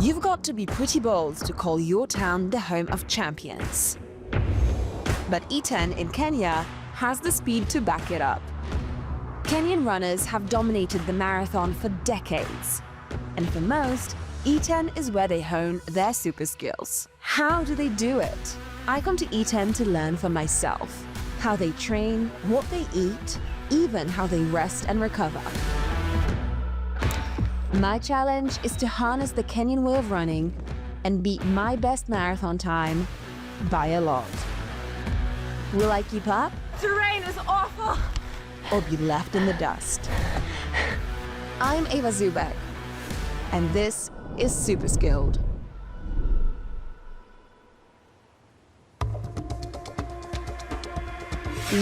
You've got to be pretty bold to call your town the home of champions. But Iten in Kenya has the speed to back it up. Kenyan runners have dominated the marathon for decades. And for most, Iten is where they hone their super skills. How do they do it? I come to Iten to learn for myself. How they train, what they eat, even how they rest and recover. My challenge is to harness the Kenyan way of running and beat my best marathon time by a lot. Will I keep up? Terrain is awful. Or be left in the dust? I'm Eva Zubek, and this is Super Skilled.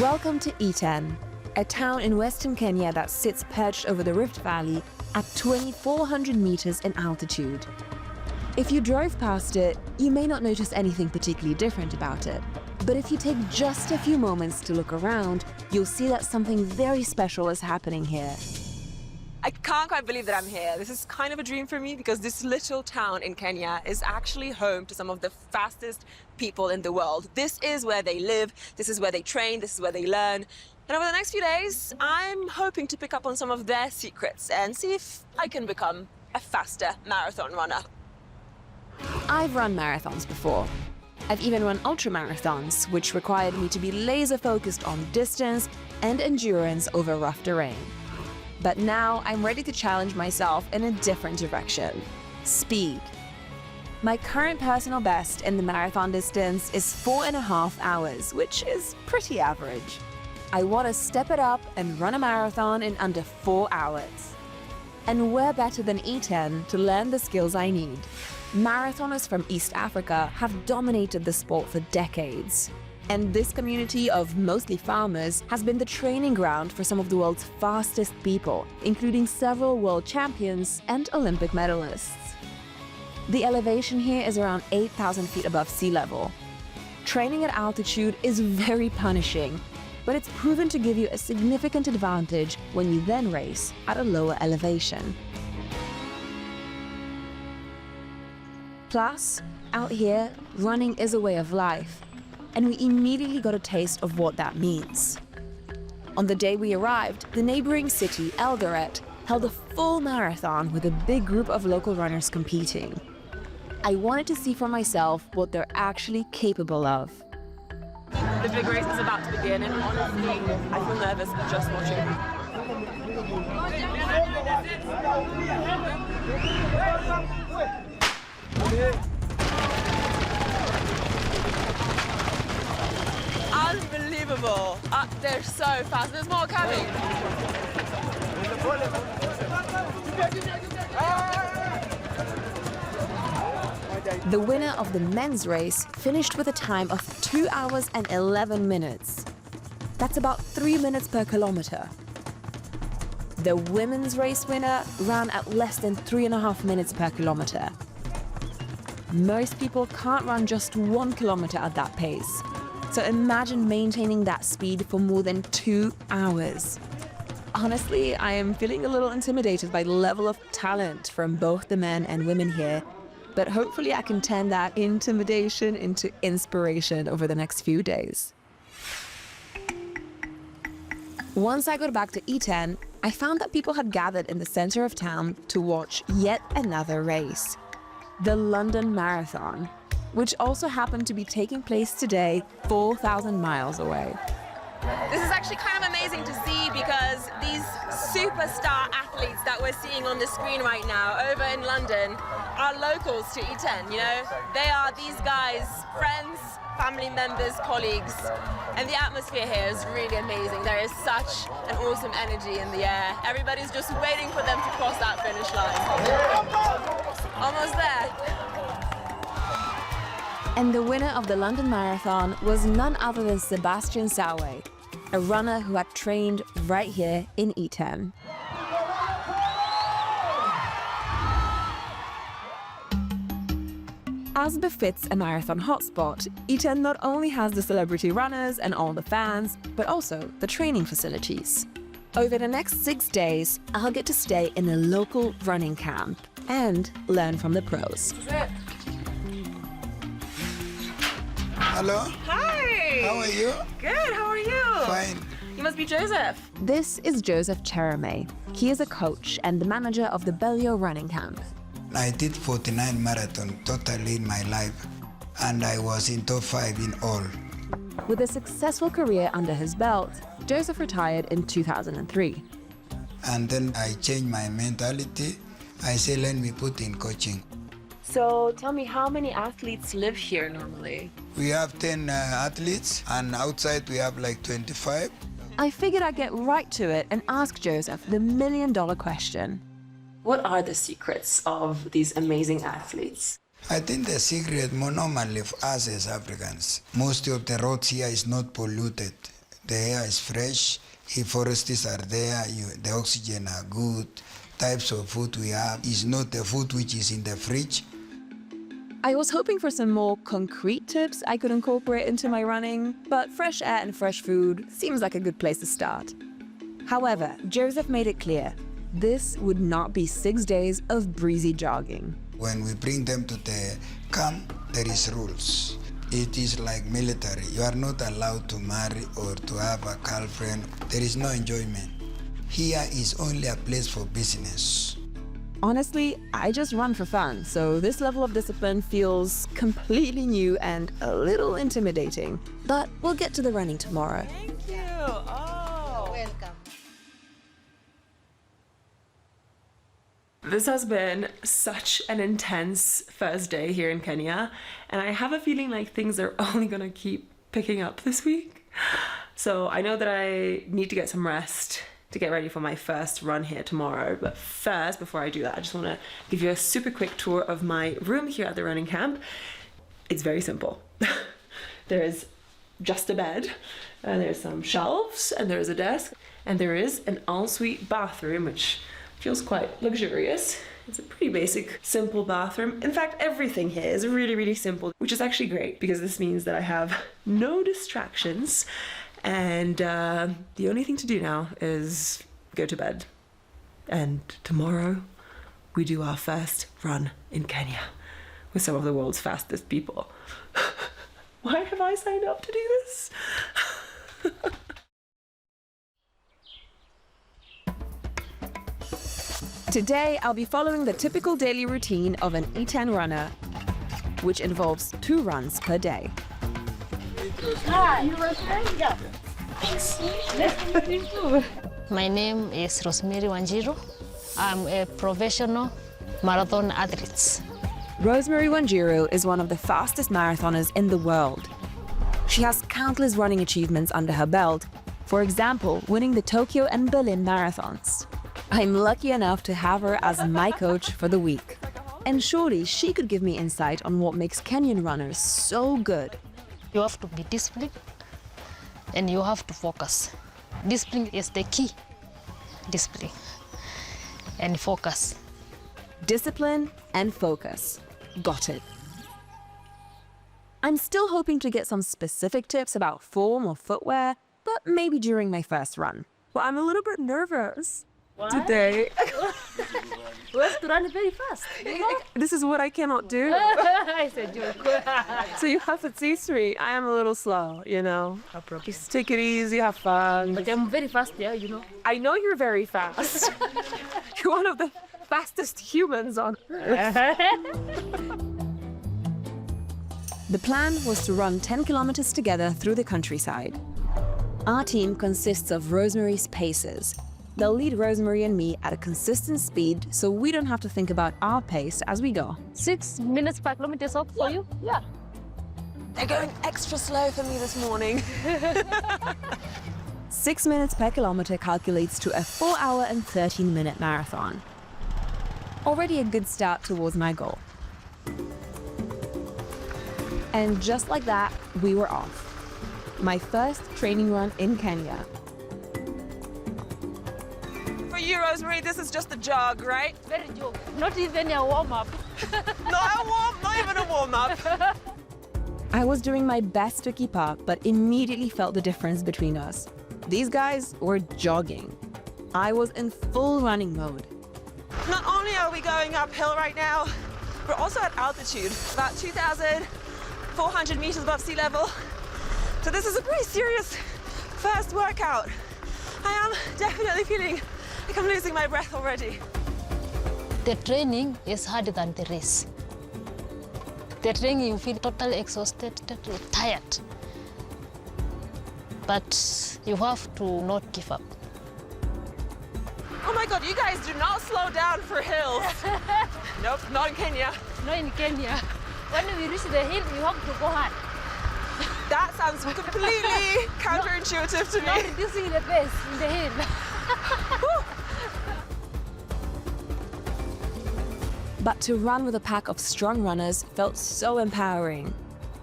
Welcome to Iten, a town in western Kenya that sits perched over the Rift Valley at 2,400 meters in altitude. If you drove past it, you may not notice anything particularly different about it. But if you take just a few moments to look around, you'll see that something very special is happening here. I can't quite believe that I'm here. This is kind of a dream for me because this little town in Kenya is actually home to some of the fastest people in the world. This is where they live, this is where they train, this is where they learn. And over the next few days, I'm hoping to pick up on some of their secrets and see if I can become a faster marathon runner. I've run marathons before. I've even run ultramarathons, which required me to be laser-focused on distance and endurance over rough terrain. But now I'm ready to challenge myself in a different direction: speed. My current personal best in the marathon distance is 4.5 hours, which is pretty average. I want to step it up and run a marathon in under 4 hours. And we're better than Iten to learn the skills I need. Marathoners from East Africa have dominated the sport for decades. And this community of mostly farmers has been the training ground for some of the world's fastest people, including several world champions and Olympic medalists. The elevation here is around 8,000 feet above sea level. Training at altitude is very punishing, but it's proven to give you a significant advantage when you then race at a lower elevation. Plus, out here, running is a way of life, and we immediately got a taste of what that means. On the day we arrived, the neighboring city, Eldoret, held a full marathon with a big group of local runners competing. I wanted to see for myself what they're actually capable of. The big race is about to begin, and honestly, I feel nervous just watching. Unbelievable! They're so fast. There's more coming. The winner of the men's race finished with a time of 2 hours and 11 minutes. That's about 3 minutes per kilometer. The women's race winner ran at less than 3.5 minutes per kilometer. Most people can't run just 1 kilometer at that pace. So imagine maintaining that speed for more than 2 hours. Honestly, I am feeling a little intimidated by the level of talent from both the men and women here, but hopefully I can turn that intimidation into inspiration over the next few days. Once I got back to Iten, I found that people had gathered in the center of town to watch yet another race, the London Marathon, which also happened to be taking place today, 4,000 miles away. This is actually kind of amazing to see because these superstar athletes that we're seeing on the screen right now over in London are locals to Iten, you know? They are these guys, friends, family members, colleagues, and the atmosphere here is really amazing. There is such an awesome energy in the air. Everybody's just waiting for them to cross that finish line. Almost there. And the winner of the London Marathon was none other than Sebastian Sawe, a runner who had trained right here in Iten. As befits a marathon hotspot, Iten not only has the celebrity runners and all the fans, but also the training facilities. Over the next 6 days, I'll get to stay in a local running camp, and learn from the pros. Hello, Hi! how are you? Good, how are you? Fine. You must be Joseph. This is Joseph Cherame. He is a coach and the manager of the Bellio running camp. I did 49 marathon totally in my life, and I was in top 5 in all. With a successful career under his belt, Joseph retired in 2003. And then I changed my mentality. I say, let me put in coaching. So tell me, how many athletes live here normally? We have 10 athletes, and outside we have like 25. I figured I'd get right to it and ask Joseph the million-dollar question. What are the secrets of these amazing athletes? I think the secret, more normally for us as Africans, most of the roads here is not polluted. The air is fresh, if forests are there, the oxygen are good. Types of food we have is not the food which is in the fridge. I was hoping for some more concrete tips I could incorporate into my running, but fresh air and fresh food seems like a good place to start. However, Joseph made it clear, this would not be 6 days of breezy jogging. When we bring them to the camp, there is rules. It is like military. You are not allowed to marry or to have a girlfriend. There is no enjoyment. Here is only a place for business. Honestly, I just run for fun, so this level of discipline feels completely new and a little intimidating. But we'll get to the running tomorrow. Thank you. Oh. Welcome. This has been such an intense first day here in Kenya, and I have a feeling like things are only gonna keep picking up this week. So I know that I need to get some rest to get ready for my first run here tomorrow. But first, before I do that, I just want to give you a super quick tour of my room here at the running camp. It's very simple. There is just a bed, and there's some shelves, and there's a desk, and there is an ensuite bathroom, which feels quite luxurious. It's a pretty basic, simple bathroom. In fact, everything here is really, really simple, which is actually great because this means that I have no distractions. And the only thing to do now is go to bed. And tomorrow, we do our first run in Kenya with some of the world's fastest people. Why have I signed up to do this? Today, I'll be following the typical daily routine of an E10 runner, which involves 2 runs per day. My name is Rosemary Wanjiru. I'm a professional marathon athlete. Rosemary Wanjiru is one of the fastest marathoners in the world. She has countless running achievements under her belt, for example, winning the Tokyo and Berlin marathons. I'm lucky enough to have her as my coach for the week. And surely she could give me insight on what makes Kenyan runners so good. You have to be disciplined and you have to focus. Discipline is the key. Discipline and focus. Discipline and focus. Got it. I'm still hoping to get some specific tips about form or footwear, but maybe during my first run. Well, I'm a little bit nervous today. We have to run very fast. This is what I cannot do. I said joke. So you have to teach me. I am a little slow, you know. Just take it easy, have fun. But I'm very fast, yeah, you know. I know you're very fast. You're one of the fastest humans on Earth. The plan was to run 10 kilometers together through the countryside. Our team consists of Rosemary's pacers. They'll lead Rosemary and me at a consistent speed so we don't have to think about our pace as we go. 6 minutes per kilometer is up for you? Yeah. They're going extra slow for me this morning. 6 minutes per kilometer calculates to a 4-hour and 13-minute marathon. Already a good start towards my goal. And just like that, we were off. My first training run in Kenya. For you, Rosemary, this is just a jog, right? Very joke. Not even a warm-up. Not even a warm-up. I was doing my best to keep up, but immediately felt the difference between us. These guys were jogging. I was in full running mode. Not only are we going uphill right now, we're also at altitude, about 2,400 meters above sea level. So this is a pretty serious first workout. I am definitely feeling like I'm losing my breath already. The training is harder than the race. The training, you feel totally exhausted, totally tired. But you have to not give up. Oh my God, you guys do not slow down for hills. Nope, not in Kenya. Not in Kenya. When we reach the hill, you have to go hard. That sounds completely counterintuitive to Not me. reducing the pace in the hill. But to run with a pack of strong runners felt so empowering.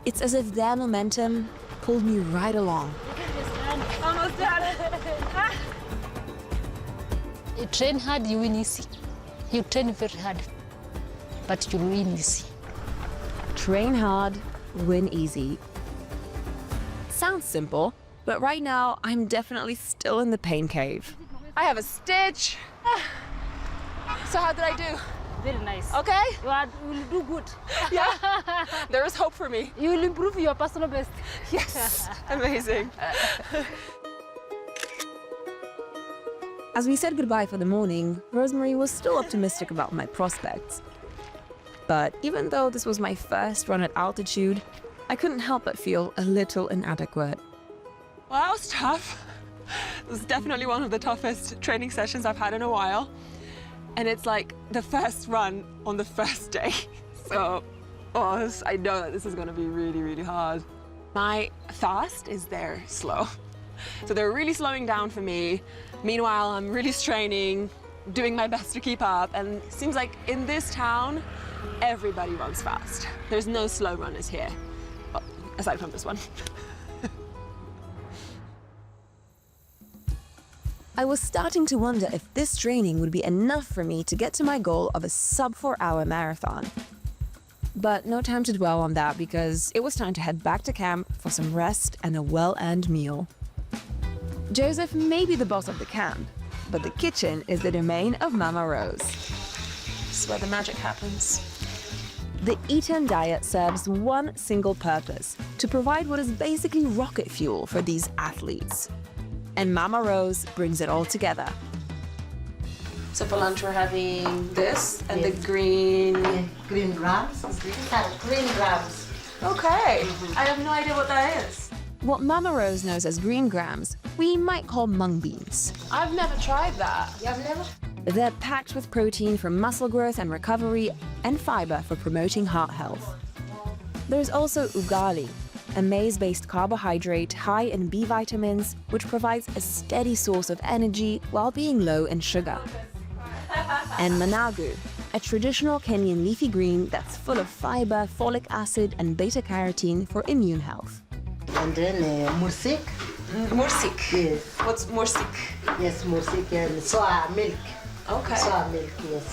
It's as if their momentum pulled me right along. Almost done. You train hard, you win easy. You train very hard, but you win easy. Train hard, win easy. Sounds simple, but right now I'm definitely still in the pain cave. I have a stitch. So how did I do? Very nice. Okay? You will do good. Yeah. There is hope for me. You will improve your personal best. Yes. Amazing. As we said goodbye for the morning, Rosemary was still optimistic about my prospects. But even though this was my first run at altitude, I couldn't help but feel a little inadequate. Well, that was tough. It was definitely one of the toughest training sessions I've had in a while. And it's like the first run on the first day. So, I know that this is gonna be really, really hard. My fast is their slow. So they're really slowing down for me. Meanwhile, I'm really straining, doing my best to keep up. And it seems like in this town, everybody runs fast. There's no slow runners here. Well, aside from this one. I was starting to wonder if this training would be enough for me to get to my goal of a sub-4-hour marathon. But no time to dwell on that because it was time to head back to camp for some rest and a well-earned meal. Joseph may be the boss of the camp, but the kitchen is the domain of Mama Rose. This is where the magic happens. The Eton diet serves one single purpose, to provide what is basically rocket fuel for these athletes. And Mama Rose brings it all together. So for lunch we're having this and the green... Green grams. These are green grams. Okay. I have no idea what that is. What Mama Rose knows as green grams, we might call mung beans. I've never tried that. You have never? They're packed with protein for muscle growth and recovery and fiber for promoting heart health. There's also ugali, a maize-based carbohydrate high in B vitamins, which provides a steady source of energy while being low in sugar. And managu, a traditional Kenyan leafy green that's full of fiber, folic acid, and beta-carotene for immune health. And then mursik. Mursik. Yes. What's mursik? Yes, mursik and soya milk. Okay. Soya milk, yes.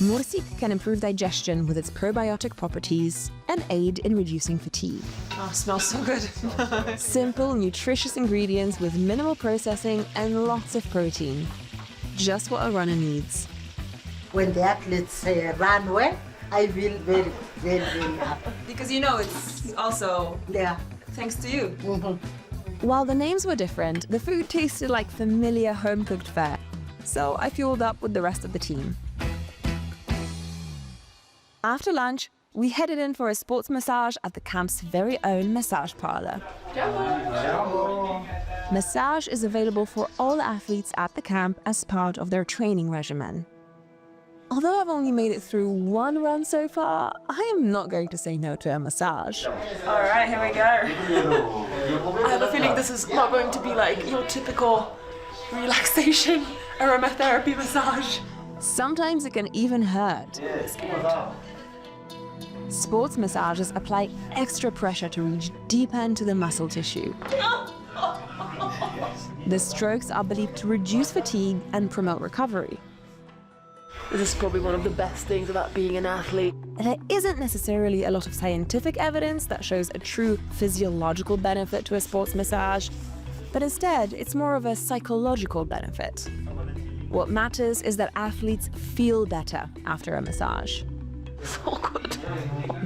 Mursik can improve digestion with its probiotic properties and aid in reducing fatigue. Oh, smells so good. Simple, nutritious ingredients with minimal processing and lots of protein. Just what a runner needs. When the athletes run well, I feel very, very, very happy. Because you know it's also Yeah. thanks to you. While the names were different, the food tasted like familiar home-cooked fare. So I fueled up with the rest of the team. After lunch, we headed in for a sports massage at the camp's very own massage parlor. Massage is available for all athletes at the camp as part of their training regimen. Although I've only made it through one run so far, I am not going to say no to a massage. All right, here we go. I have a feeling this is not going to be like your typical relaxation aromatherapy massage. Sometimes it can even hurt. Sports massages apply extra pressure to reach deeper into the muscle tissue. The strokes are believed to reduce fatigue and promote recovery. This is probably one of the best things about being an athlete. There isn't necessarily a lot of scientific evidence that shows a true physiological benefit to a sports massage, but instead it's more of a psychological benefit. What matters is that athletes feel better after a massage. So good.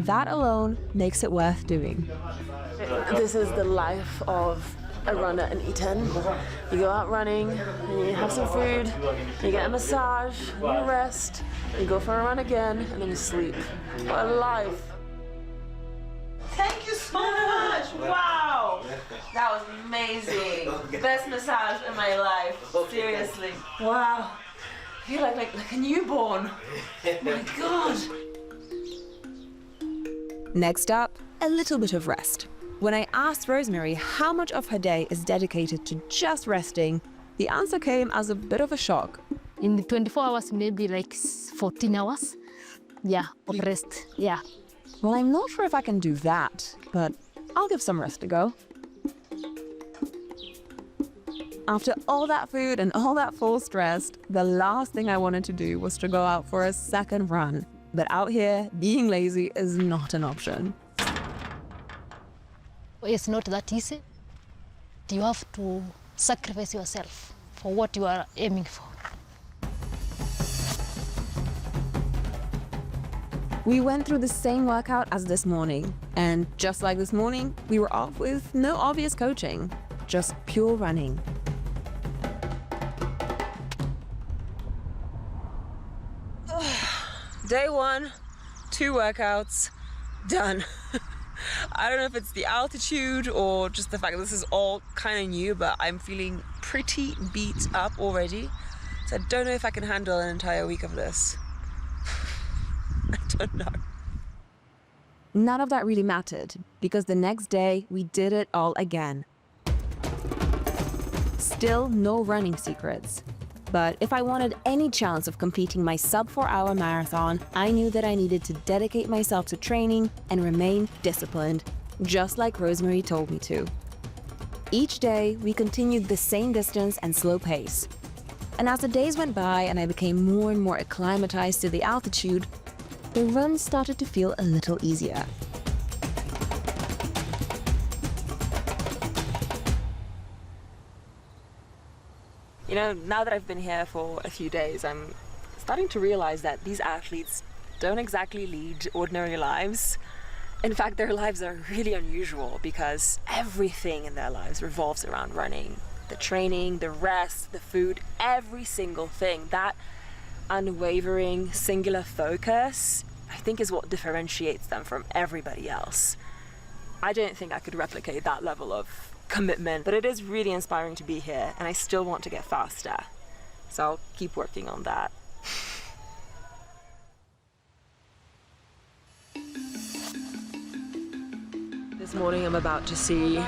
That alone makes it worth doing. This is the life of a runner in E10. You go out running, and you have some food, you get a massage, you rest, you go for a run again, and then you sleep. What a life. Thank you so much. Wow. That was amazing. Best massage in my life. Seriously. Wow. I feel like a newborn. My God. Next up, a little bit of rest. When I asked Rosemary how much of her day is dedicated to just resting, the answer came as a bit of a shock. In the 24 hours, maybe like 14 hours. Yeah, of rest. Yeah. Well, I'm not sure if I can do that, but I'll give some rest a go. After all that food and all that forced rest, the last thing I wanted to do was to go out for a second run. But out here, being lazy is not an option. It's not that easy. You have to sacrifice yourself for what you are aiming for. We went through the same workout as this morning, and just like this morning, we were off with no obvious coaching, just pure running. Day 1, 2 workouts, done. I don't know if it's the altitude or just the fact that this is all kind of new, but I'm feeling pretty beat up already. So I don't know if I can handle an entire week of this. I don't know. None of that really mattered, because the next day we did it all again. Still no running secrets. But if I wanted any chance of completing my sub-4-hour marathon, I knew that I needed to dedicate myself to training and remain disciplined, just like Rosemary told me to. Each day, we continued the same distance and slow pace. And as the days went by and I became more and more acclimatized to the altitude, the runs started to feel a little easier. You know, now that I've been here for a few days, I'm starting to realize that these athletes don't exactly lead ordinary lives. In fact, their lives are really unusual because everything in their lives revolves around running. The training, the rest, the food, every single thing. That unwavering, singular focus, I think, is what differentiates them from everybody else. I don't think I could replicate that level of commitment, but it is really inspiring to be here, and I still want to get faster. So I'll keep working on that. This morning I'm about to see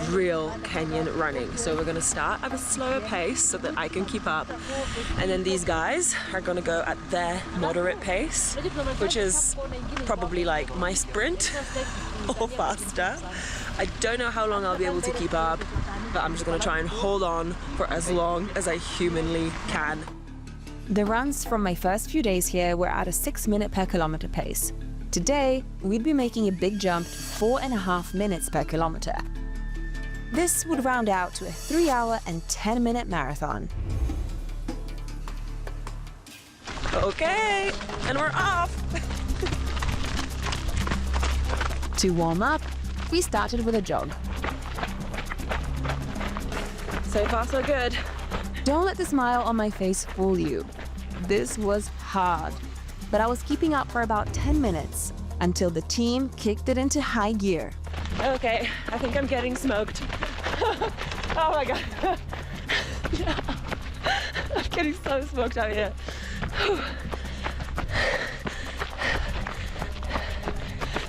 real Kenyan running. So we're gonna start at a slower pace so that I can keep up. And then these guys are gonna go at their moderate pace, which is probably like my sprint or faster. I don't know how long I'll be able to keep up, but I'm just gonna try and hold on for as long as I humanly can. The runs from my first few days here were at a 6-minute per kilometer pace. Today, we'd be making a big jump to 4.5 minutes per kilometer. This would round out to a 3-hour and 10-minute marathon. Okay, and we're off. To warm up, we started with a jog. So far, so good. Don't let the smile on my face fool you. This was hard, but I was keeping up for about 10 minutes until the team kicked it into high gear. Okay, I think I'm getting smoked. Oh my God. I'm getting so smoked out here.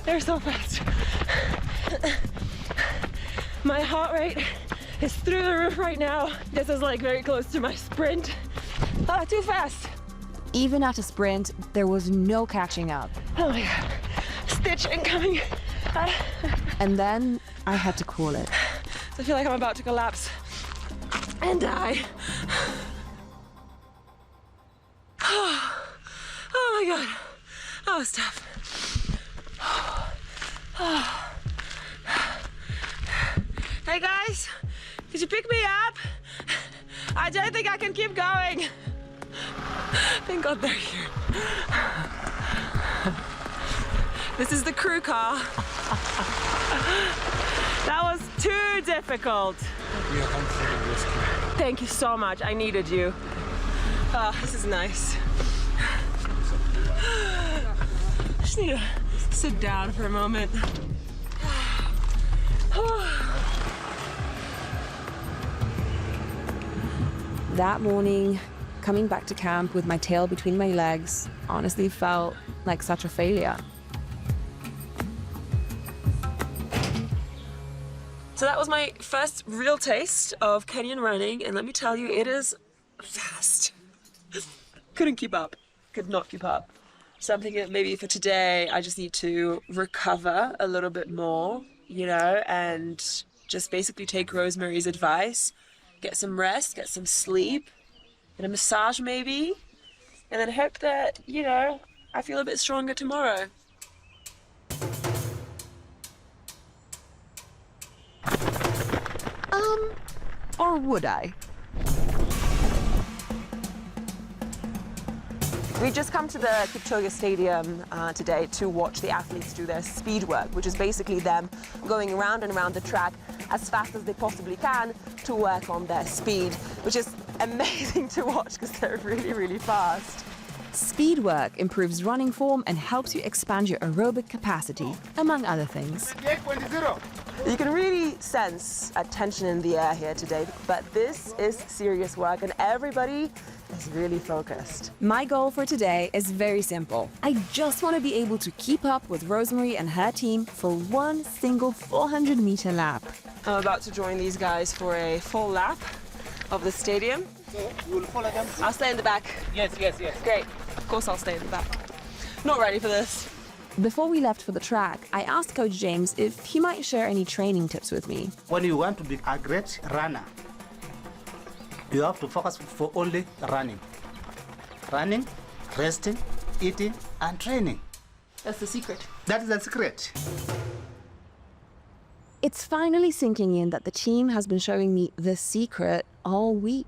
They're so fast. My heart rate is through the roof right now. This is like very close to my sprint. Too fast. Even at a sprint, there was no catching up. Oh my God. Stitch incoming. And then I had to call it. I feel like I'm about to collapse and die. Oh my God. That was tough. Hey guys, could you pick me up? I don't think I can keep going. Thank God they're here. This is the crew car. That was too difficult. We are comfortable rescue. Thank you so much. I needed you. Oh, this is nice. I just need to sit down for a moment. That morning, coming back to camp with my tail between my legs honestly felt like such a failure. So that was my first real taste of Kenyan running, and let me tell you, it is fast. Couldn't keep up. Could not keep up. So I'm thinking that maybe for today, I just need to recover a little bit more, you know, and just basically take Rosemary's advice, get some rest, get some sleep, and a massage maybe, and then hope that, you know, I feel a bit stronger tomorrow. Or would I? We just come to the Kipchoge Stadium today to watch the athletes do their speed work, which is basically them going around and around the track as fast as they possibly can to work on their speed, which is amazing to watch because they're really, really fast. Speed work improves running form and helps you expand your aerobic capacity, among other things. You can really sense a tension in the air here today, but this is serious work and everybody is really focused. My goal for today is very simple. I just want to be able to keep up with Rosemary and her team for one single 400-meter lap. I'm about to join these guys for a full lap of the stadium. So you will follow them? I'll stay in the back. Yes. Great. Of course I'll stay in the back. Not ready for this. Before we left for the track, I asked Coach James if he might share any training tips with me. When you want to be a great runner, you have to focus for only running. Running, resting, eating, and training. That's the secret. That is the secret. It's finally sinking in that the team has been showing me the secret all week.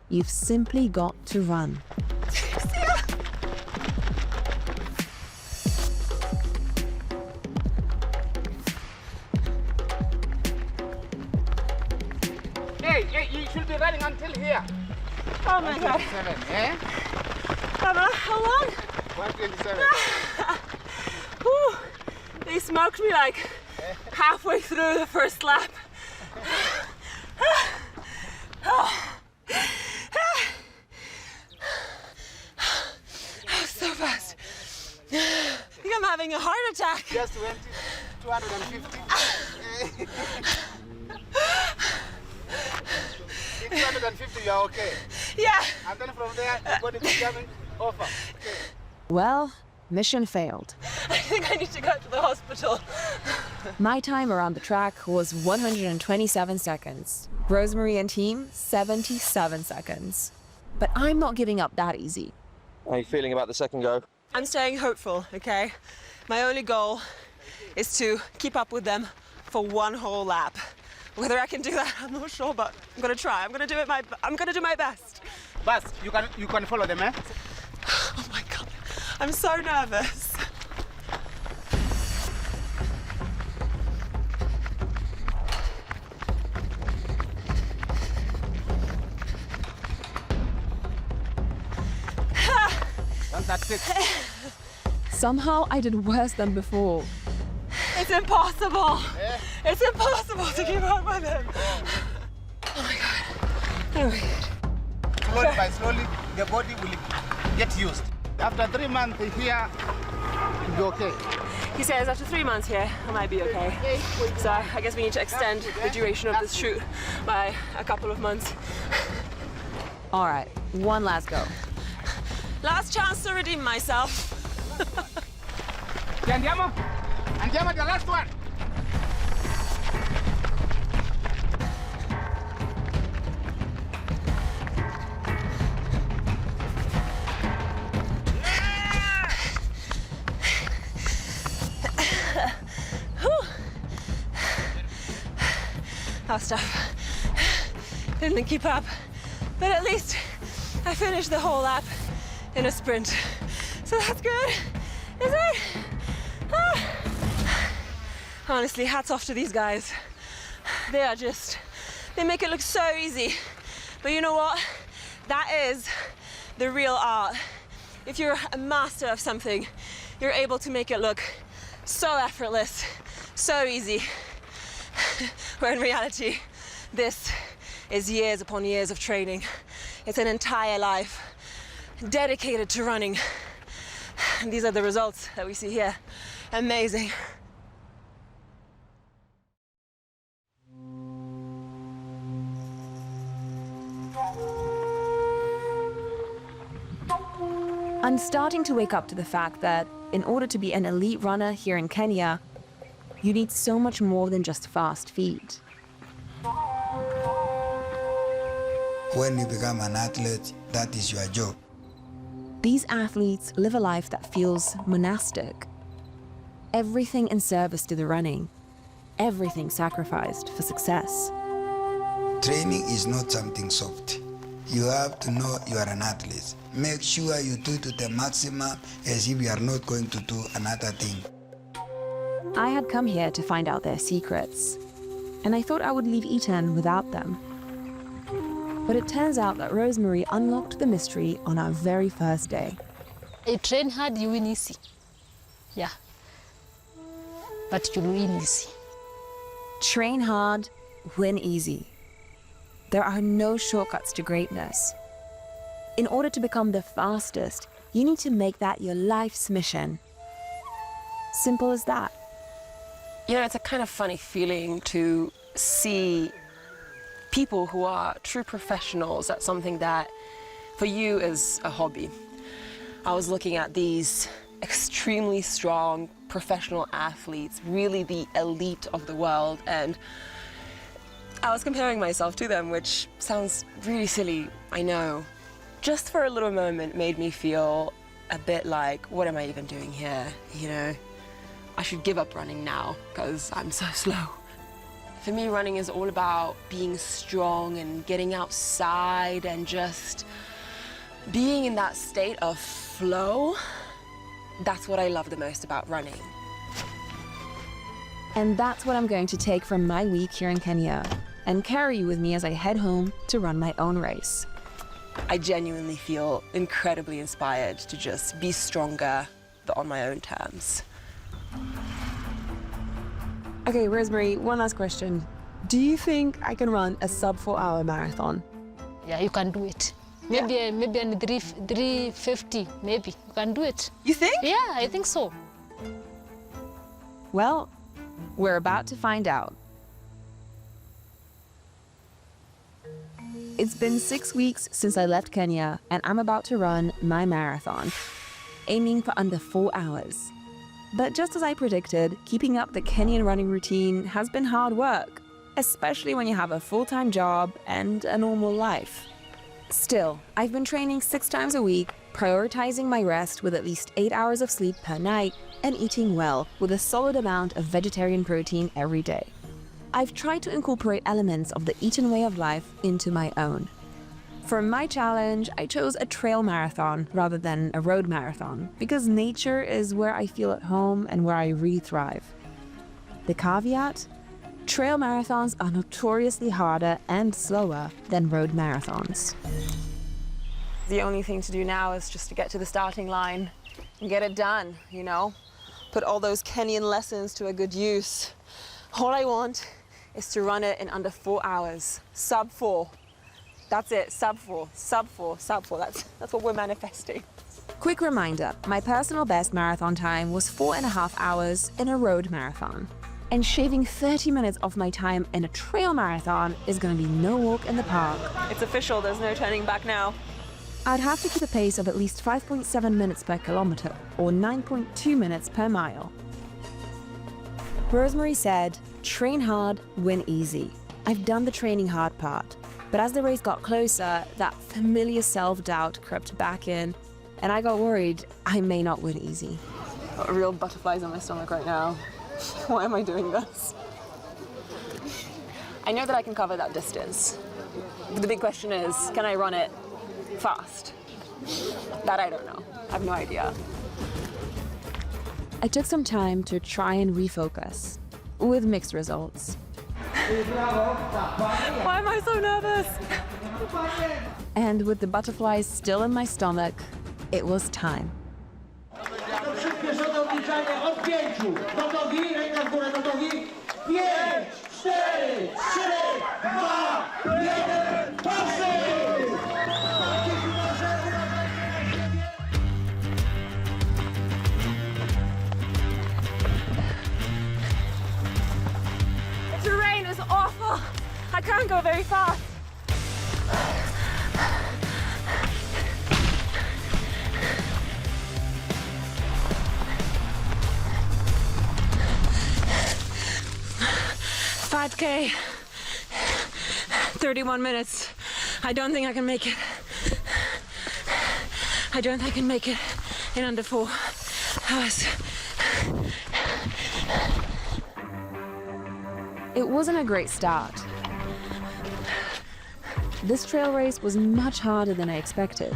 You've simply got to run. Hey, you should be running until here. Oh my God. 127, eh? How long? 127. Whew. They smoked me like halfway through the first lap. So fast. I think I'm having a heart attack. Just went 250. 250, you are okay. Yeah. And then from there, you got the jamming offer. Okay. Well, mission failed. I think I need to go to the hospital. My time around the track was 127 seconds. Rosemary and team, 77 seconds. But I'm not giving up that easy. How are you feeling about the second go? I'm staying hopeful, okay? My only goal is to keep up with them for one whole lap. Whether I can do that, I'm not sure, but I'm gonna try. I'm gonna do my best. Bas, you can follow them, eh? Oh my God, I'm so nervous. Somehow I did worse than before. It's impossible. It's impossible to keep up with him. Oh my God. Anyway. Slowly by slowly, the body will get used. After 3 months here, you'll be okay. He says after 3 months here, I might be okay. So I guess we need to extend the duration of this shoot by a couple of months. All right, one last go. Last chance to redeem myself. Andiamo, the last one. That was tough. Didn't keep up, but at least I finished the whole lap in a sprint. So that's good, is it? Ah. Honestly, hats off to these guys. They make it look so easy. But you know what? That is the real art. If you're a master of something, you're able to make it look so effortless, so easy. Where in reality, this is years upon years of training. It's an entire life dedicated to running. And these are the results that we see here. Amazing. I'm starting to wake up to the fact that in order to be an elite runner here in Kenya, you need so much more than just fast feet. When you become an athlete, that is your job. These athletes live a life that feels monastic. Everything in service to the running, everything sacrificed for success. Training is not something soft. You have to know you are an athlete. Make sure you do to the maximum as if you are not going to do another thing. I had come here to find out their secrets, and I thought I would leave Eton without them. But it turns out that Rosemary unlocked the mystery on our very first day. You train hard, you win easy. Yeah. But you win easy. Train hard, win easy. There are no shortcuts to greatness. In order to become the fastest, you need to make that your life's mission. Simple as that. You know, it's a kind of funny feeling to see people who are true professionals at something that for you is a hobby. I was looking at these extremely strong professional athletes, really the elite of the world, and I was comparing myself to them, which sounds really silly, I know. Just for a little moment made me feel a bit like, what am I even doing here, you know? I should give up running now, because I'm so slow. For me, running is all about being strong and getting outside and just being in that state of flow. That's what I love the most about running. And that's what I'm going to take from my week here in Kenya and carry with me as I head home to run my own race. I genuinely feel incredibly inspired to just be stronger, but on my own terms. Okay, Rosemary, one last question. Do you think I can run a sub 4-hour marathon? Yeah, you can do it. Maybe in 350, maybe. You can do it. You think? Yeah, I think so. Well, we're about to find out. It's been 6 weeks since I left Kenya, and I'm about to run my marathon, aiming for under 4 hours. But just as I predicted, keeping up the Kenyan running routine has been hard work, especially when you have a full-time job and a normal life. Still, I've been training 6 times a week, prioritizing my rest with at least 8 hours of sleep per night, and eating well with a solid amount of vegetarian protein every day. I've tried to incorporate elements of the Eton way of life into my own. For my challenge, I chose a trail marathon rather than a road marathon because nature is where I feel at home and where I really thrive. The caveat? Trail marathons are notoriously harder and slower than road marathons. The only thing to do now is just to get to the starting line and get it done, you know? Put all those Kenyan lessons to a good use. All I want is to run it in under 4 hours, sub 4. That's it, sub 4, sub 4, sub 4. That's what we're manifesting. Quick reminder, my personal best marathon time was 4.5 hours in a road marathon. And shaving 30 minutes off my time in a trail marathon is going to be no walk in the park. It's official, there's no turning back now. I'd have to keep a pace of at least 5.7 minutes per kilometer, or 9.2 minutes per mile. Rosemary said, train hard, win easy. I've done the training hard part. But as the race got closer, that familiar self-doubt crept back in, and I got worried I may not win easy. Got real butterflies on my stomach right now. Why am I doing this? I know that I can cover that distance. But the big question is, can I run it fast? That I don't know. I have no idea. I took some time to try and refocus, with mixed results. Why am I so nervous? And with the butterflies still in my stomach, it was time. The terrain is awful. I can't go very fast. $5K, 31 minutes. I don't think I can make it. I don't think I can make it in under 4 hours. It wasn't a great start. This trail race was much harder than I expected.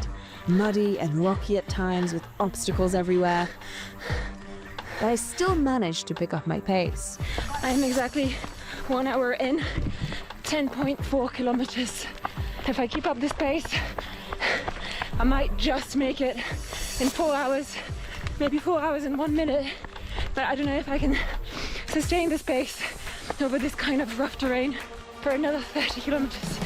Muddy and rocky at times with obstacles everywhere. But I still managed to pick up my pace. I am exactly 1 hour in, 10.4 kilometers. If I keep up this pace, I might just make it in 4 hours, maybe 4 hours and 1 minute. But I don't know if I can sustain this pace over this kind of rough terrain for another 30 kilometers.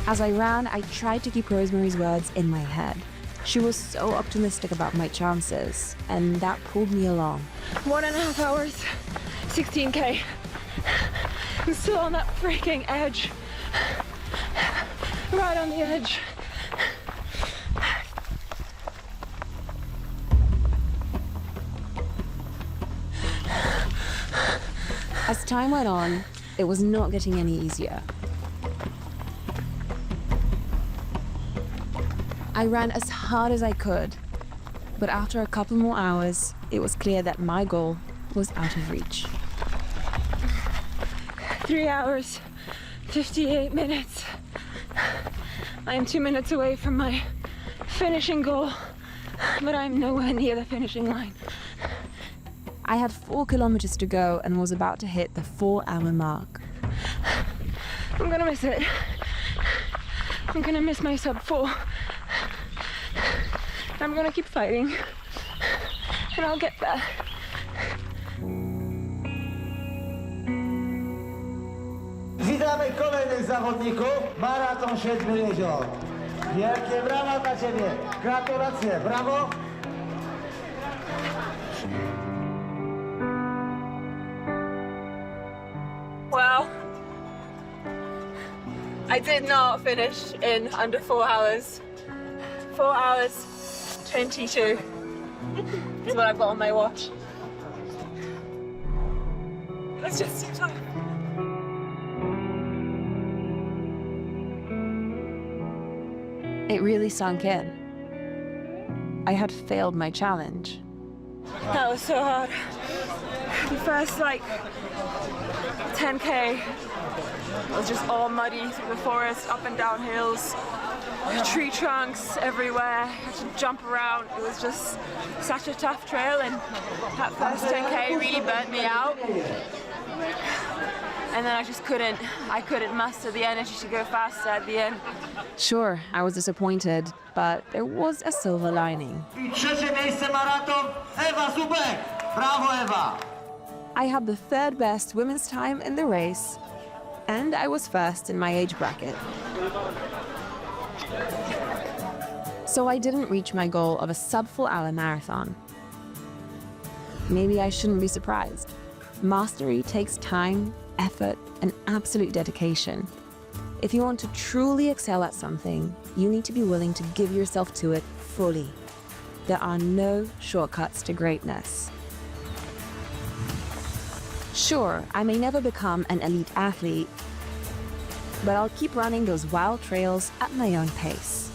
As I ran, I tried to keep Rosemary's words in my head. She was so optimistic about my chances, and that pulled me along. 1.5 hours, 16K. I'm still on that freaking edge. Right on the edge. As time went on, it was not getting any easier. I ran as hard as I could, but after a couple more hours, it was clear that my goal was out of reach. 3 hours, 58 minutes. I am 2 minutes away from my finishing goal, but I'm nowhere near the finishing line. I had 4 kilometers to go and was about to hit the 4-hour mark. I'm gonna miss it. I'm gonna miss my sub 4. I'm gonna keep fighting, and I'll get there. Witamy kolejnych zawodników, maraton 7 jezior. Wielkie brawa dla Ciebie, gratulacje, brawo! Well, I did not finish in under 4 hours. 4 hours, 22 is what I've got on my watch. It's just too tough. It really sunk in. I had failed my challenge. That was so hard. The first 10K was just all muddy through the forest, up and down hills, tree trunks everywhere. I had to jump around. It was just such a tough trail, and that first 10K really burnt me out. And then I couldn't muster the energy to go faster at the end. Sure, I was disappointed, but there was a silver lining. I trzecie miejsce maraton, Ewa Zubek. Brawo, Ewa! I had the 3rd best women's time in the race, and I was first in my age bracket. So I didn't reach my goal of a sub-4-hour marathon. Maybe I shouldn't be surprised. Mastery takes time, effort, and absolute dedication. If you want to truly excel at something, you need to be willing to give yourself to it fully. There are no shortcuts to greatness. Sure, I may never become an elite athlete, but I'll keep running those wild trails at my own pace.